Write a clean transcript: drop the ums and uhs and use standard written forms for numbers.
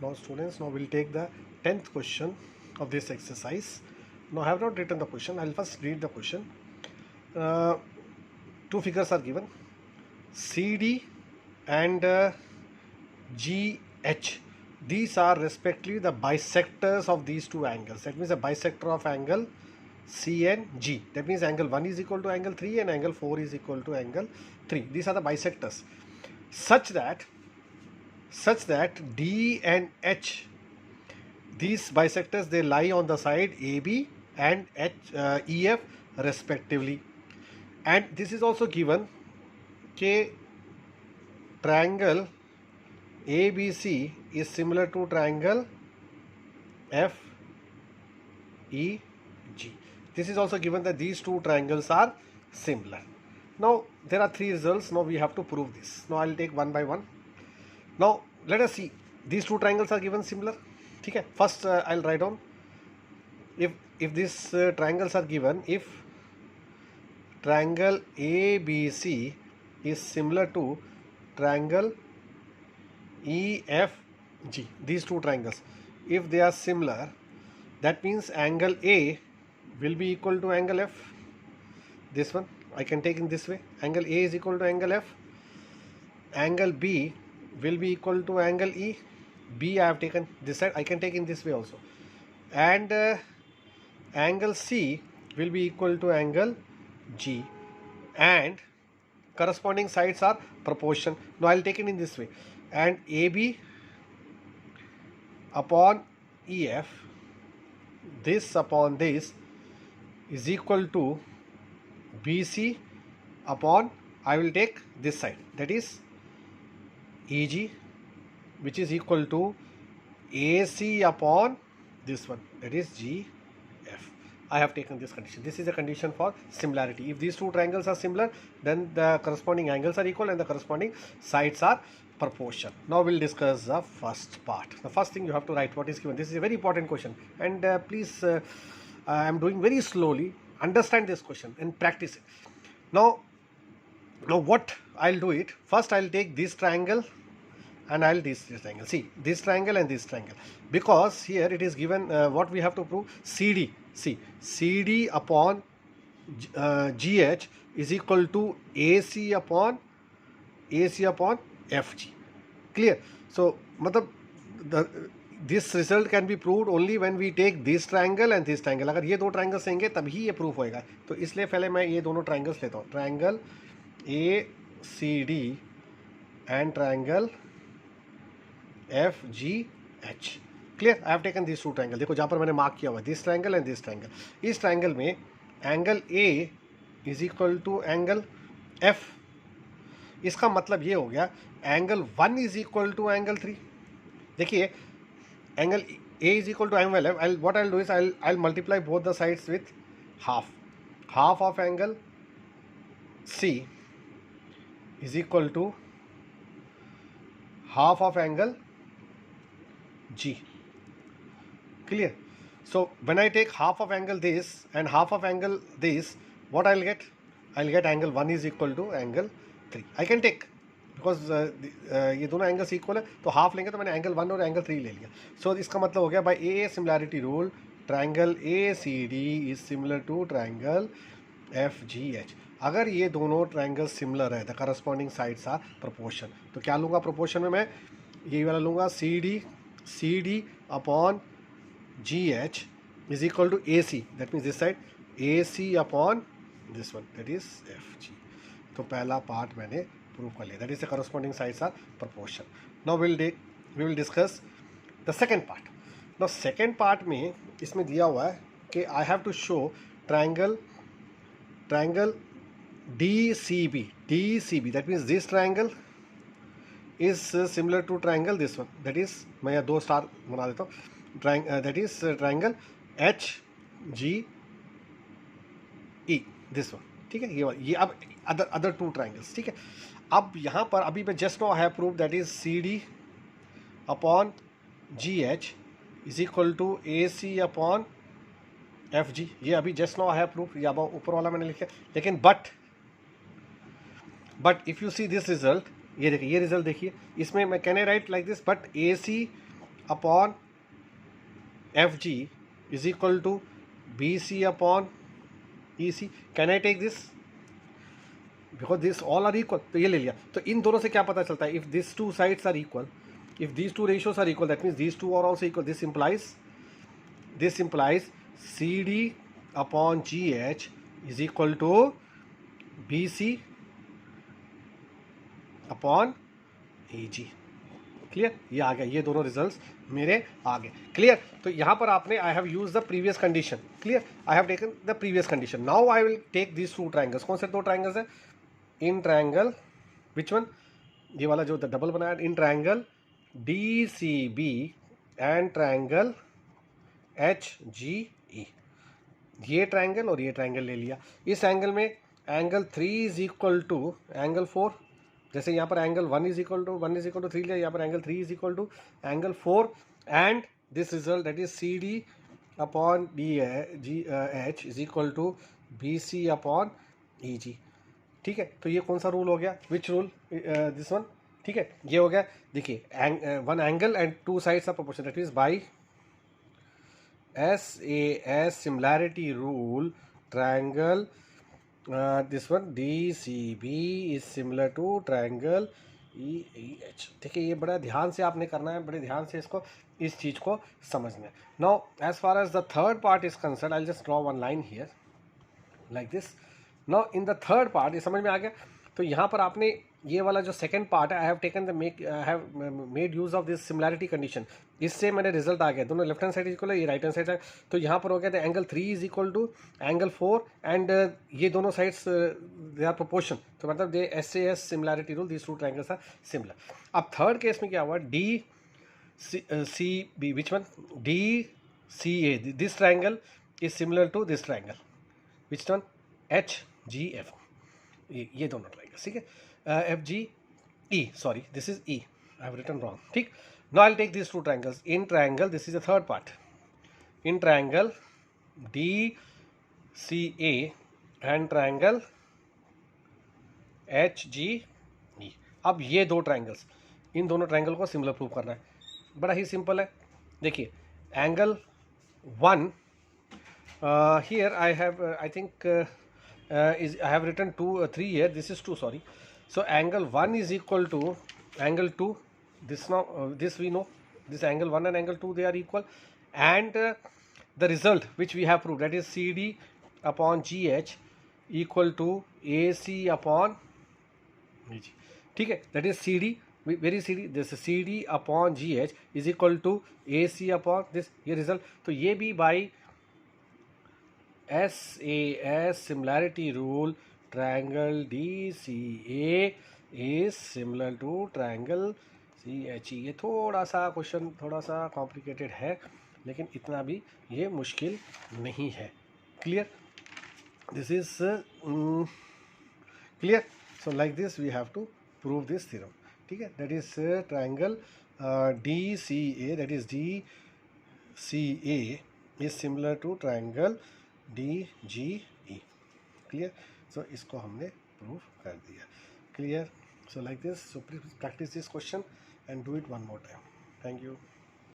Now students, now we'll take the 10th question of this exercise. Now I have not written the question, I'll first read the question. Two figures are given, CD and GH. These are respectively the bisectors of these two angles. That means the bisector of angle C and G. That means angle 1 is equal to angle 3 and angle 4 is equal to angle 3. These are the bisectors such that D and H, these bisectors, they lie on the side AB and EF respectively. And this is also given K triangle ABC is similar to triangle FEG. This is also given that these two triangles are similar. Now there are three results. Now we have to prove this. Now I'll take one by one. Now let us see, these two triangles are given similar. Okay, first I'll write down, if these triangles are given, if triangle ABC is similar to triangle EFG, these two triangles, if they are similar, that means angle A will be equal to angle F. This one I can take in this way, angle A is equal to angle F. Angle B will be equal to angle E. B I have taken this side, I can take in this way also. And angle C will be equal to angle G, and corresponding sides are proportion. Now I'll take it in this way, and AB upon EF, this upon this, is equal to BC upon, I will take this side, that is EG, which is equal to AC upon this one, that is GF. I have taken this condition. This is a condition for similarity. If these two triangles are similar, then the corresponding angles are equal and the corresponding sides are proportion. Now we'll discuss the first part. The first thing you have to write what is given. This is a very important question, and please, I am doing very slowly. Understand this question and practice it. Now what I'll do it, first I'll take this triangle and I'll this triangle. See, this triangle and this triangle, because here it is given what we have to prove, CD. See, CD upon GH is equal to AC upon FG. Clear? So this result can be proved only when we take this triangle and this triangle. अगर ये दो triangles लेंगे तभी ये proof होएगा. तो इसलिए पहले मैं ये दोनों triangles लेता हूँ, triangle ACD and triangle FGH. Clear? I have taken this two triangle. देखो जहाँ पर मैंने मार्क किया हुआ, this triangle and this triangle. इस ट्रायंगल में angle A is equal to angle F. इसका मतलब ये हो गया angle 1 is equal to angle 3. देखिए angle A is equal to angle F. What I will do is I will multiply both the sides with half of angle C is equal to half of angle G. Clear? So when I take half of angle this and half of angle this, what I'll get? I'll get angle 1 is equal to angle 3. I can take, because ये दोनों angles equal है, तो half लेंगे तो मैंने angle 1 और angle 3 ले लिया. सो इसका मतलब हो गया by a similarity rule, triangle ACD is similar to triangle FGH. अगर ये दोनों ट्रायंगल सिमिलर है, the corresponding sides are proportion. तो क्या लूँगा प्रोपोर्शन में? मैं ये वाला लूँगा, CD upon GH is equal to AC. That means this side AC upon this one, that is FG. तो पहला पार्ट मैंने प्रूव कर लिया, that is the corresponding sides are proportion. Now we will discuss the second part. Now second part में इसमें दिया हुआ है कि I have to show triangle DCB, that means this triangle is similar to triangle this one, that is, मैं यहाँ 2 star बना देता हूँ, that is triangle HGE, this one. ठीक है, ये अब other two triangles. ठीक है, अब यहाँ पर अभी मैं just now I have proved that is CD upon GH is equal to AC upon FG. ये अभी just now I have proved, ये अब ऊपर वाला मैंने लिखा. लेकिन but if you see this result, ये देखिए, ये रिजल्ट देखिए, इसमें मैं can I right like this, but AC upon FG is equal to BC upon EC. Can I take this? Because this all are equal. तो ये ले लिया. तो इन दोनों से क्या पता चलता है? If these two sides are equal, if these two ratios are equal, that means these two are also equal. This implies CD upon GH is equal to BC upon EG. Clear? ये आ गया, ये दोनों results मेरे आ गए. Clear? तो यहाँ पर आपने I have use the previous condition. Clear? I have taken the previous condition. Now I will take this two triangles. कौन से दो ट्राइंगल्स है? In triangle which one? ये वाला जो डबल बनाया, in triangle DCB and triangle HGE. ये triangle और ये ट्राइंगल ले लिया. इस एंगल में angle 3 is equal to angle 4. जैसे यहाँ पर एंगल 1 इज इक्वल टू 3 लिया, यहाँ पर angle 3 is equal to angle 4 and this result that is CD upon DH is equal to BC upon EG. ठीक है? तो ये कौन सा रूल हो गया? Which rule? This one. ठीक है, ये हो गया. देखिए, one angle and two sides are proportional, that is by SAS similarity rule triangle this one DCB is similar to triangle EH. ठीक है, ये बड़ा ध्यान से आपने करना है, बड़े ध्यान से इसको, इस चीज़ को समझना है. Now as far as the third part is concerned, I just draw one line here like this. Now in the third part, ये समझ में आ गया. तो यहाँ पर आपने ये वाला जो सेकंड पार्ट है, आई have taken the made use of this similarity condition. इससे मेरे रिजल्ट आ गया, दोनों लेफ्ट हैंड साइड इक्वल है, ये राइट हैंड साइड है. तो यहाँ पर हो गया था angle 3 is equal to angle 4 and ये दोनों साइड्स दे आर प्रोपोर्शन. तो मतलब they SAS similarity rule, this two triangles are similar. अब थर्ड केस में क्या हुआ? DCB which one? DCA, this triangle is similar to this triangle which one? HGF. ये दोनों ट्राइंगल. ठीक है, FGE, sorry, this is E, I have written wrong. ठीक. Now I'll take these two triangles. In triangle, this is the third part. In triangle DCA and triangle HGE. अब ये दो triangles, इन दोनों triangle को similar prove करना है. बड़ा ही simple है. देखिए, angle 1 here I have I think I have written 3 here. This is 2, sorry. So angle 1 is equal to angle 2. This now this we know. This angle 1 and angle 2, they are equal. And the result which we have proved, that is CD upon GH equal to AC upon EG. ठीक है, that is CD, very CD. This CD upon GH is equal to AC upon this. ये result. तो ये भी by SAS similarity rule, triangle DCA is similar to triangle CHE. ये थोड़ा सा question थोड़ा सा कॉम्प्लिकेटेड है, लेकिन इतना भी ये मुश्किल नहीं है. Clear? This is clear. So like this we have to prove this theorem. ठीक है, that is triangle DCA, that is DCA is similar to triangle DGE. Clear? So इसको हमने प्रूव कर दिया. Clear? So like this. So please practice this question and do it one more time. Thank you.